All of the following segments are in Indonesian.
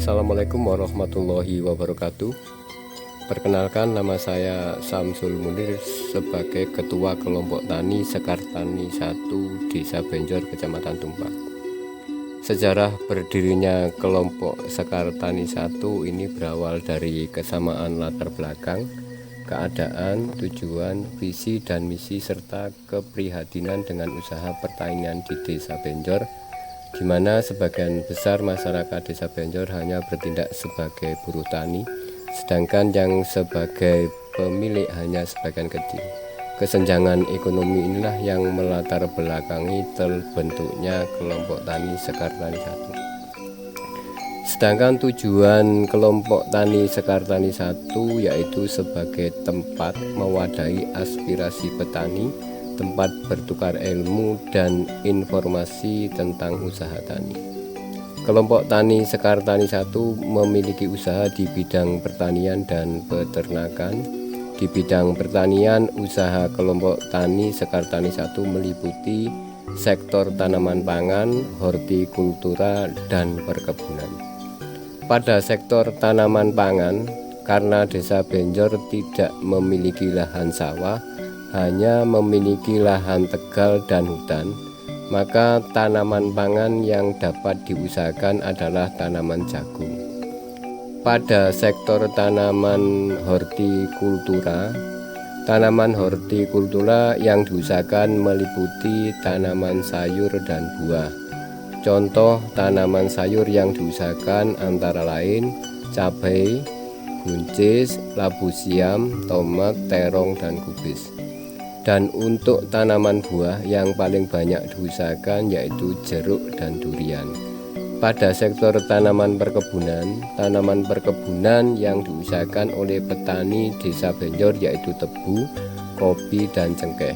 Assalamualaikum warahmatullahi wabarakatuh. Perkenalkan, nama saya Samsul Munir sebagai Ketua Kelompok Tani Sekar Tani 1 Desa Benjor, Kecamatan Tumpang. Sejarah berdirinya kelompok Sekar Tani 1 ini berawal dari kesamaan latar belakang, keadaan, tujuan, visi dan misi serta keprihatinan dengan usaha pertanian di Desa Benjor, di mana sebagian besar masyarakat Desa Benjor hanya bertindak sebagai buruh tani, sedangkan yang sebagai pemilik hanya sebagian kecil. Kesenjangan ekonomi inilah yang melatar belakangi terbentuknya kelompok tani Sekar Tani 1. Sedangkan tujuan kelompok tani Sekar Tani 1 yaitu sebagai tempat mewadahi aspirasi petani, tempat bertukar ilmu dan informasi tentang usaha tani. Kelompok tani Sekar Tani 1 memiliki usaha di bidang pertanian dan peternakan. Di bidang pertanian, usaha kelompok tani Sekar Tani 1 meliputi sektor tanaman pangan, hortikultura, dan perkebunan. Pada sektor tanaman pangan, karena Desa Benjor tidak memiliki lahan sawah, hanya memiliki lahan tegal dan hutan, maka tanaman pangan yang dapat diusahakan adalah tanaman jagung. Pada sektor tanaman hortikultura yang diusahakan meliputi tanaman sayur dan buah. Contoh tanaman sayur yang diusahakan antara lain cabai, buncis, labu siam, tomat, terong, dan kubis. Dan untuk tanaman buah yang paling banyak diusahakan yaitu jeruk dan durian. Pada sektor tanaman perkebunan yang diusahakan oleh petani Desa Benjor yaitu tebu, kopi, dan cengkeh.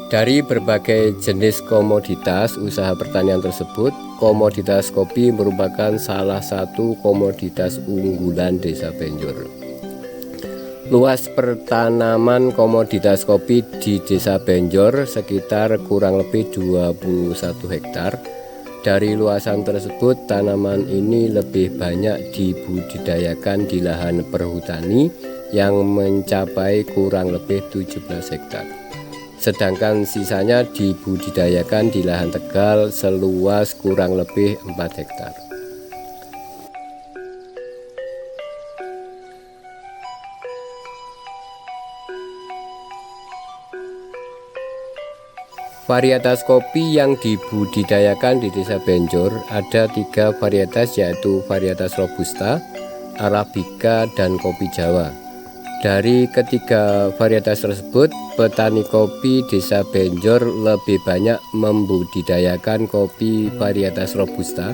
Dari berbagai jenis komoditas usaha pertanian tersebut, komoditas kopi merupakan salah satu komoditas unggulan Desa Benjor. Luas pertanaman komoditas kopi di Desa Benjor sekitar kurang lebih 21 hektar. Dari luasan tersebut, tanaman ini lebih banyak dibudidayakan di lahan perhutani yang mencapai kurang lebih 17 hektar. Sedangkan sisanya dibudidayakan di lahan tegal seluas kurang lebih 4 hektar. Varietas kopi yang dibudidayakan di Desa Benjor ada 3 varietas, yaitu varietas Robusta, Arabica, dan kopi Jawa. Dari ketiga varietas tersebut, petani kopi Desa Benjor lebih banyak membudidayakan kopi varietas Robusta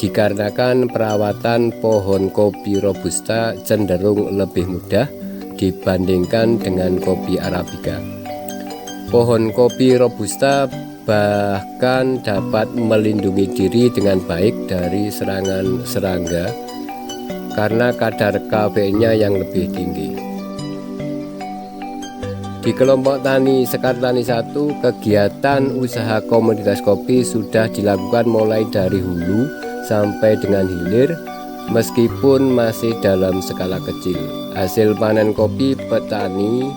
dikarenakan perawatan pohon kopi Robusta cenderung lebih mudah dibandingkan dengan kopi Arabica. Pohon kopi Robusta bahkan dapat melindungi diri dengan baik dari serangan serangga karena kadar kafeinnya yang lebih tinggi. Di kelompok tani Sekar Tani 1, kegiatan usaha komoditas kopi sudah dilakukan mulai dari hulu sampai dengan hilir, meskipun masih dalam skala kecil. Hasil panen kopi petani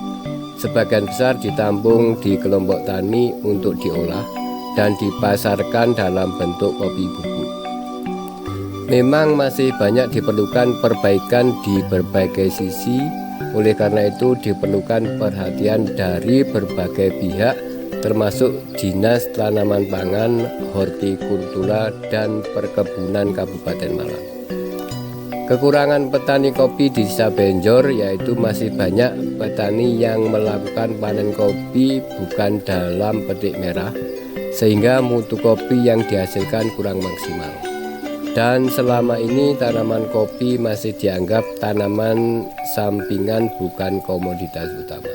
sebagian besar ditampung di kelompok tani untuk diolah dan dipasarkan dalam bentuk kopi bubuk. Memang masih banyak diperlukan perbaikan di berbagai sisi, oleh karena itu diperlukan perhatian dari berbagai pihak termasuk Dinas Tanaman Pangan, Hortikultura, dan Perkebunan Kabupaten Malang. Kekurangan petani kopi di Desa Benjor yaitu masih banyak petani yang melakukan panen kopi bukan dalam petik merah, sehingga mutu kopi yang dihasilkan kurang maksimal. Dan selama ini tanaman kopi masih dianggap tanaman sampingan bukan komoditas utama.